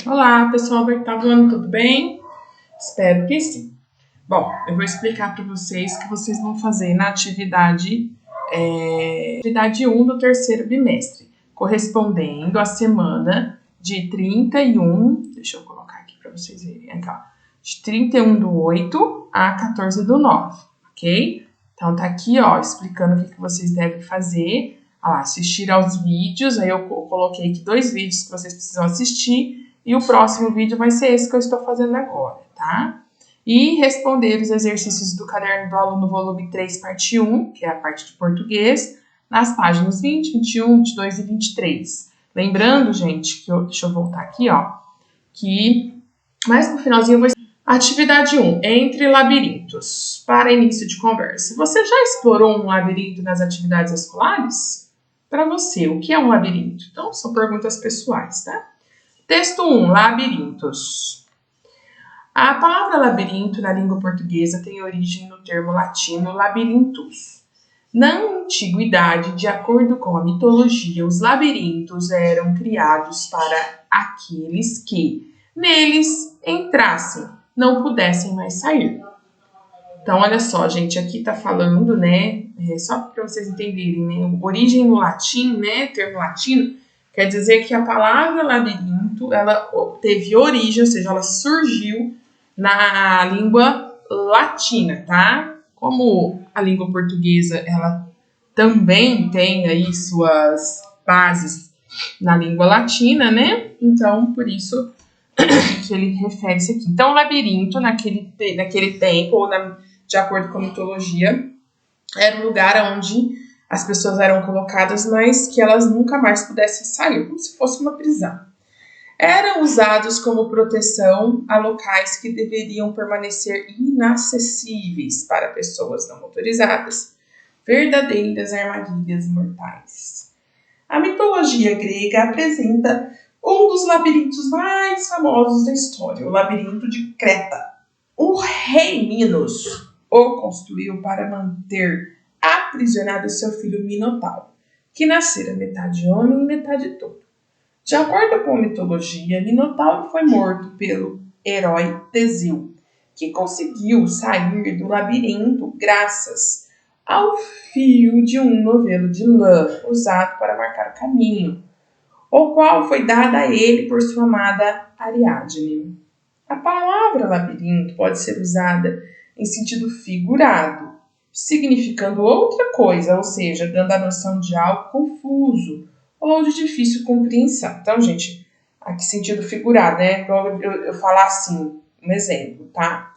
Olá, pessoal do oitavo ano, tudo bem? Espero que sim. Bom, eu vou explicar para vocês o que vocês vão fazer na atividade 1 do terceiro bimestre, correspondendo à semana de 31, deixa eu colocar aqui para vocês verem, aqui, ó, de 31/8 a 14/9, ok? Então tá aqui, ó, explicando o que vocês devem fazer. Assistir aos vídeos, aí eu coloquei aqui 2 vídeos que vocês precisam assistir, e o próximo vídeo vai ser esse que eu estou fazendo agora, tá? E responder os exercícios do caderno do aluno volume 3, parte 1, que é a parte de português, nas páginas 20, 21, 22 e 23. Lembrando, gente, que deixa eu voltar aqui, ó, que mais no finalzinho eu vou... Atividade 1, entre labirintos, para início de conversa. Você já explorou um labirinto nas atividades escolares? Para você, o que é um labirinto? Então, são perguntas pessoais, tá? Texto 1, labirintos. A palavra labirinto na língua portuguesa tem origem no termo latino labirintus. Na antiguidade, de acordo com a mitologia, os labirintos eram criados para aqueles que neles entrassem, não pudessem mais sair. Então, olha só, gente, aqui tá falando, né, só para vocês entenderem, né, origem no latim, né, termo latino, quer dizer que a palavra labirinto, ela teve origem, ou seja, ela surgiu na língua latina, tá? Como a língua portuguesa, ela também tem aí suas bases na língua latina, né? Então, por isso que ele refere-se aqui. Então, o labirinto, naquele tempo, ou de acordo com a mitologia, era um lugar onde as pessoas eram colocadas, mas que elas nunca mais pudessem sair, como se fosse uma prisão. Eram usados como proteção a locais que deveriam permanecer inacessíveis para pessoas não autorizadas, verdadeiras armadilhas mortais. A mitologia grega apresenta um dos labirintos mais famosos da história, o labirinto de Creta. O rei Minos o construiu para manter aprisionado seu filho Minotauro, que nascera metade homem e metade touro. De acordo com a mitologia, Minotauro foi morto pelo herói Teseu, que conseguiu sair do labirinto graças ao fio de um novelo de lã usado para marcar o caminho, o qual foi dada a ele por sua amada Ariadne. A palavra labirinto pode ser usada em sentido figurado, significando outra coisa, ou seja, dando a noção de algo confuso ou de difícil compreensão. Então, gente, aqui sentido figurado, né? Então, eu falar assim, um exemplo, tá?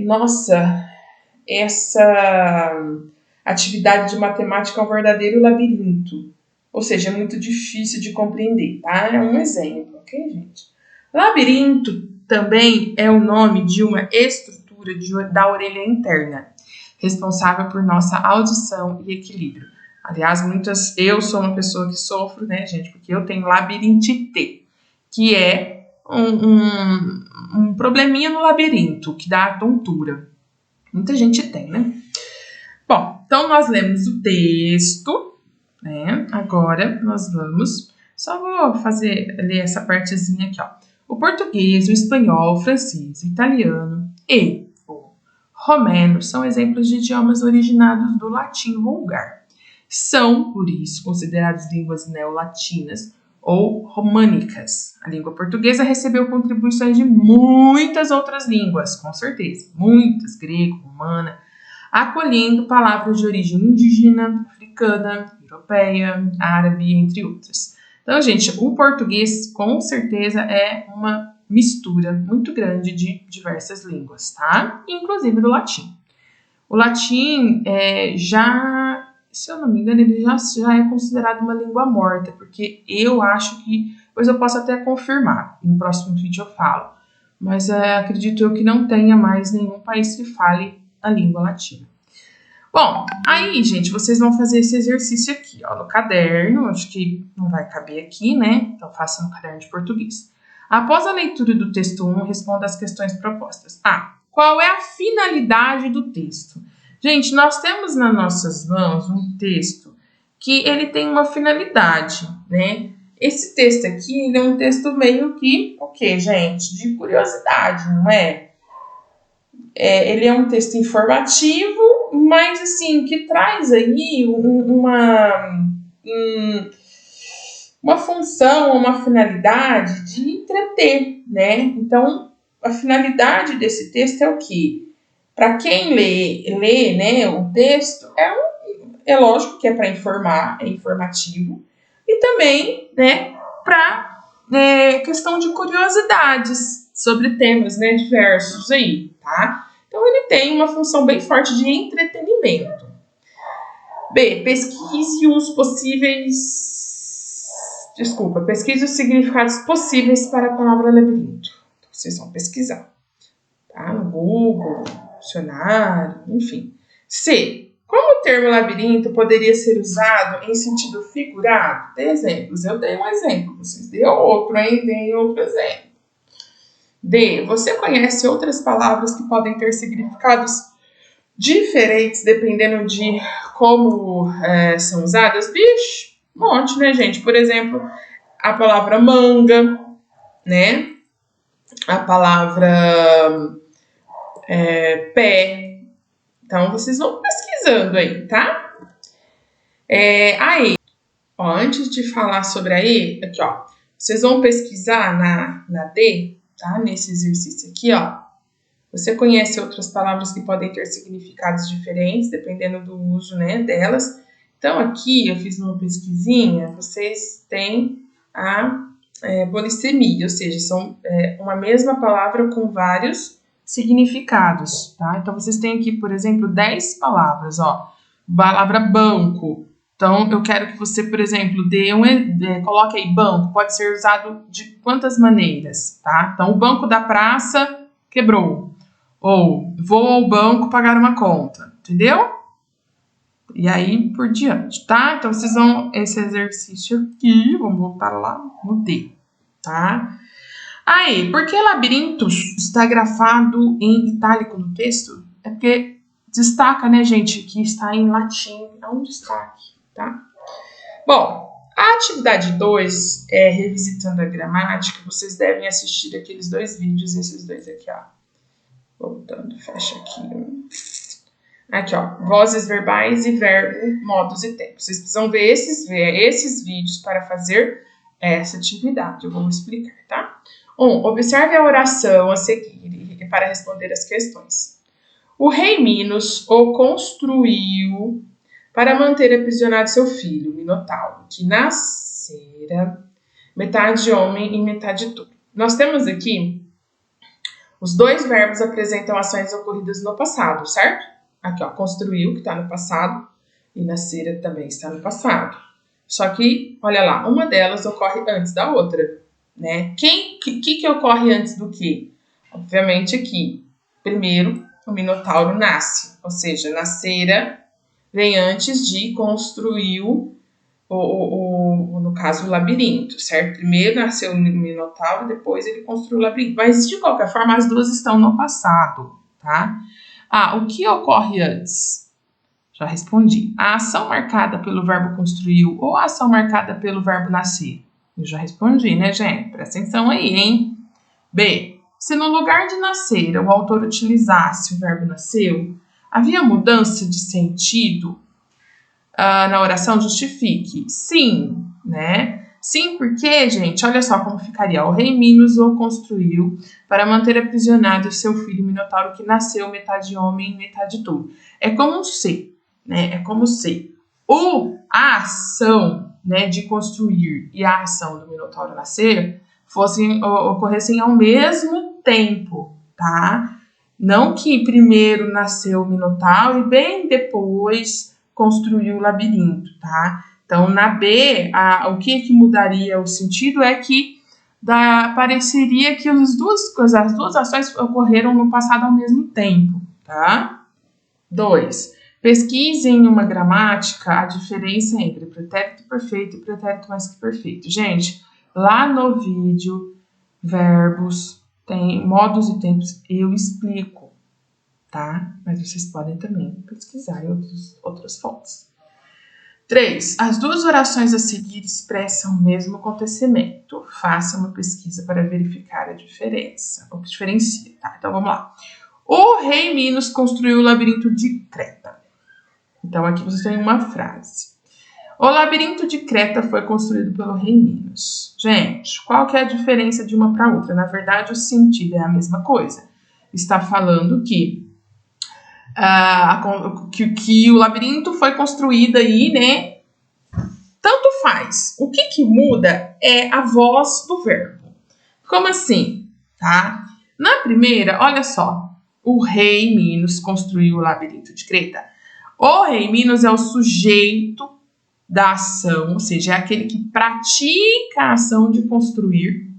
Nossa, essa atividade de matemática é um verdadeiro labirinto. Ou seja, é muito difícil de compreender, tá? É um exemplo, ok, gente? Labirinto também é o nome de uma estrutura da orelha interna, responsável por nossa audição e equilíbrio. Aliás, eu sou uma pessoa que sofro, né, gente, porque eu tenho labirintite, que é um probleminha no labirinto, que dá tontura. Muita gente tem, né? Bom, então nós lemos o texto, né? Agora nós vamos... Só vou ler essa partezinha aqui, ó. O português, o espanhol, o francês, o italiano e o romeno são exemplos de idiomas originados do latim vulgar. São, por isso, considerados línguas neolatinas ou românicas. A língua portuguesa recebeu contribuições de muitas outras línguas, com certeza, muitas, grego, romana, acolhendo palavras de origem indígena, africana, europeia, árabe, entre outras. Então, gente, o português, com certeza, é uma mistura muito grande de diversas línguas, tá? Inclusive do latim. O latim se eu não me engano, ele já é considerado uma língua morta, porque eu acho que, pois eu posso até confirmar, no próximo vídeo eu falo, mas acredito eu que não tenha mais nenhum país que fale a língua latina. Bom, aí, gente, vocês vão fazer esse exercício aqui, ó, no caderno. Acho que não vai caber aqui, né? Então, faça no caderno de português. Após a leitura do texto 1, responda as questões propostas. Qual é a finalidade do texto? Gente, nós temos nas nossas mãos um texto que ele tem uma finalidade, né? Esse texto aqui, ele é um texto meio que, o quê, gente? De curiosidade, não é? Ele é um texto informativo, mas, assim, que traz aí uma função, uma finalidade de entreter, né? Então, a finalidade desse texto é o quê? Para quem lê, né, o texto, é lógico que é para informar, é informativo, e também, né, para questão de curiosidades sobre temas, né, diversos aí, tá? Então, ele tem uma função bem forte de entretenimento. B, pesquise os significados possíveis para a palavra labirinto. Então, vocês vão pesquisar, tá? No Google, dicionário, enfim. C, como o termo labirinto poderia ser usado em sentido figurado? Dê exemplos. Eu dei um exemplo, vocês dêem outro, hein? Deem outro exemplo. D, você conhece outras palavras que podem ter significados diferentes dependendo de como são usadas? Vixe, um monte, né, gente? Por exemplo, a palavra manga, né? A palavra pé. Então, vocês vão pesquisando aí, tá? A E. Ó, antes de falar sobre a E, aqui, ó. Vocês vão pesquisar na D, tá? Nesse exercício aqui, ó. Você conhece outras palavras que podem ter significados diferentes, dependendo do uso, né, delas. Então, aqui eu fiz uma pesquisinha, vocês têm a polissemia, ou seja, são uma mesma palavra com vários significados, tá? Então, vocês têm aqui, por exemplo, 10 palavras, ó. Palavra banco. Então, eu quero que você, por exemplo, coloque aí banco, pode ser usado de quantas maneiras, tá? Então, o banco da praça quebrou. Ou vou ao banco pagar uma conta, entendeu? E aí por diante, tá? Então vocês vão, esse exercício aqui, vamos voltar lá no D, tá? Aí, por que labirintos está grafado em itálico no texto? É porque destaca, né, gente, que está em latim, é um destaque, tá? Bom, a atividade 2 é revisitando a gramática, vocês devem assistir aqueles 2 vídeos, esses 2 aqui, ó. Voltando, fecha aqui. Aqui, ó. Vozes verbais e verbo, modos e tempos. Vocês precisam ver esses vídeos para fazer essa atividade. Eu vou explicar, tá? 1. Observe a oração a seguir para responder as questões. O rei Minos o construiu para manter aprisionado seu filho, Minotauro, que nascera metade homem e metade tudo. Nós temos aqui os 2 verbos apresentam ações ocorridas no passado, certo? Aqui, ó, construiu, que está no passado, e nascera também está no passado. Só que, olha lá, uma delas ocorre antes da outra, né? Que ocorre antes do quê? Obviamente aqui, primeiro, o Minotauro nasce, ou seja, nascera vem antes de construiu no caso, o labirinto, certo? Primeiro nasceu o Minotauro, depois ele construiu o labirinto. Mas, de qualquer forma, as duas estão no passado, tá? O que ocorre antes? Já respondi. A ação marcada pelo verbo construiu ou a ação marcada pelo verbo nascer? Eu já respondi, né, gente? Presta atenção aí, hein? B. Se no lugar de nascer o autor utilizasse o verbo nasceu, havia mudança de sentido na oração? Justifique. Sim, né? Sim, porque, gente, olha só como ficaria. O rei Minos o construiu para manter aprisionado seu filho Minotauro, que nasceu metade homem e metade tudo. É como se, né? É como se a ação, né, de construir e a ação do Minotauro nascer ocorressem ao mesmo tempo, tá? Não que primeiro nasceu o Minotauro e bem depois construiu o labirinto, tá? Então, na B, o que mudaria o sentido é que pareceria que as duas ações ocorreram no passado ao mesmo tempo, tá? 2. Pesquise em uma gramática a diferença entre pretérito perfeito e pretérito mais que perfeito. Gente, lá no vídeo, verbos, tem modos e tempos, eu explico, tá? Mas vocês podem também pesquisar em outras fontes. 3. As duas orações a seguir expressam o mesmo acontecimento. Faça uma pesquisa para verificar a diferença. O que diferencia, tá? Então, vamos lá. O rei Minos construiu o labirinto de Creta. Então, aqui você tem uma frase. O labirinto de Creta foi construído pelo rei Minos. Gente, qual que é a diferença de uma para outra? Na verdade, o sentido é a mesma coisa. Está falando que o labirinto foi construído aí, né? Tanto faz. O que muda é a voz do verbo. Como assim? Tá? Na primeira, olha só. O rei Minos construiu o labirinto de Creta. O rei Minos é o sujeito da ação, ou seja, é aquele que pratica a ação de construir,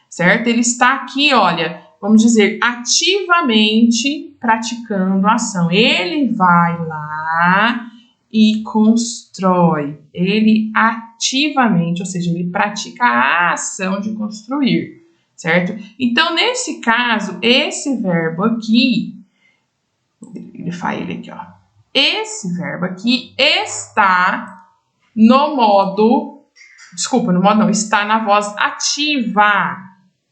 certo? Ele está aqui, olha, vamos dizer, ativamente praticando a ação. Ele vai lá e constrói. Ele ativamente, ou seja, ele pratica a ação de construir, certo? Então, nesse caso, esse verbo aqui, ele faz ele aqui, ó. Esse verbo aqui está no modo, está na voz ativa,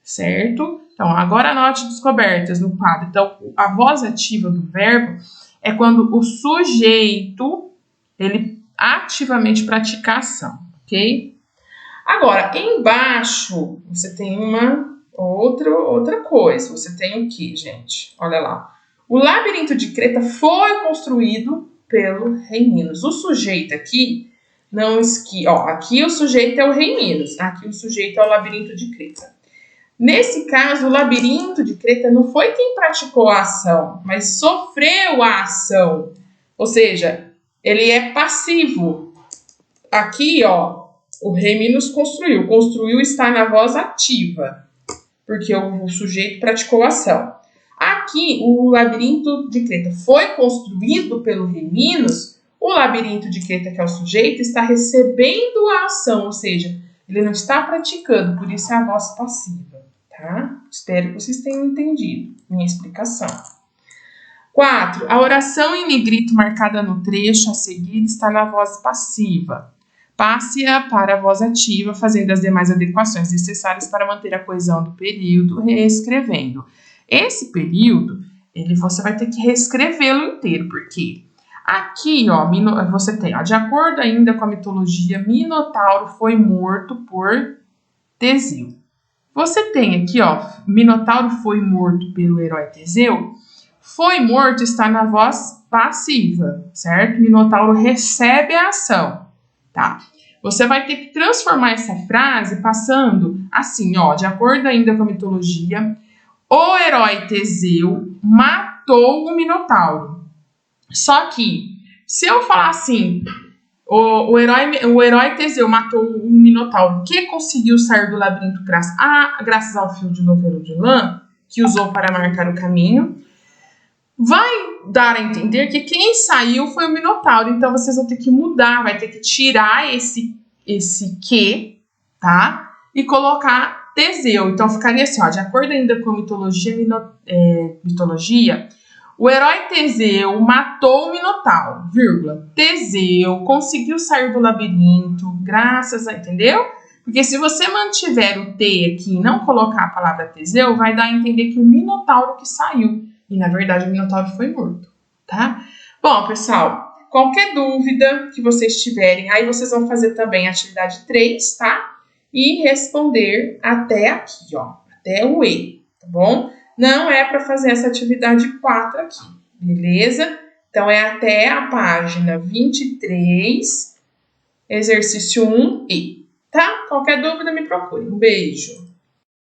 certo? Então, agora anote descobertas no quadro. Então, a voz ativa do verbo é quando o sujeito, ele ativamente pratica a ação, ok? Agora, embaixo, você tem uma outra coisa. Você tem o quê, gente? Olha lá. O labirinto de Creta foi construído pelo rei Minos. O sujeito aqui, aqui o sujeito é o rei Minos. Aqui o sujeito é o labirinto de Creta. Nesse caso, o labirinto de Creta não foi quem praticou a ação, mas sofreu a ação. Ou seja, ele é passivo. Aqui, ó, o rei Minos construiu. Construiu está na voz ativa, porque o sujeito praticou a ação. Aqui, o labirinto de Creta foi construído pelo rei Minos. O labirinto de Creta, que é o sujeito, está recebendo a ação, ou seja, ele não está praticando, por isso é a voz passiva, tá? Espero que vocês tenham entendido minha explicação. 4. A oração em negrito marcada no trecho a seguir está na voz passiva. Passe-a para a voz ativa, fazendo as demais adequações necessárias para manter a coesão do período, reescrevendo. Esse período, você vai ter que reescrevê-lo inteiro, porque aqui, ó, você tem, ó, de acordo ainda com a mitologia, Minotauro foi morto por Teseu. Você tem aqui, ó, Minotauro foi morto pelo herói Teseu. Foi morto está na voz passiva, certo? Minotauro recebe a ação, tá? Você vai ter que transformar essa frase passando assim, ó, de acordo ainda com a mitologia, o herói Teseu matou o Minotauro. Só que, se eu falar assim, o herói Teseu matou o Minotauro, que conseguiu sair do labirinto graças ao fio de novelo de lã, que usou para marcar o caminho, vai dar a entender que quem saiu foi o Minotauro. Então, vocês vão ter que mudar, vai ter que tirar esse que, tá? E colocar Teseu. Então, ficaria assim, ó, de acordo ainda com a mitologia, o herói Teseu matou o Minotauro, vírgula. Teseu conseguiu sair do labirinto, graças a... Entendeu? Porque se você mantiver o T aqui e não colocar a palavra Teseu, vai dar a entender que o Minotauro que saiu. E, na verdade, o Minotauro foi morto, tá? Bom, pessoal, qualquer dúvida que vocês tiverem, aí vocês vão fazer também a atividade 3, tá? E responder até aqui, ó, até o E, tá bom? Não é para fazer essa atividade 4 aqui, beleza? Então, é até a página 23, exercício 1E, tá? Qualquer dúvida, me procure. Um beijo!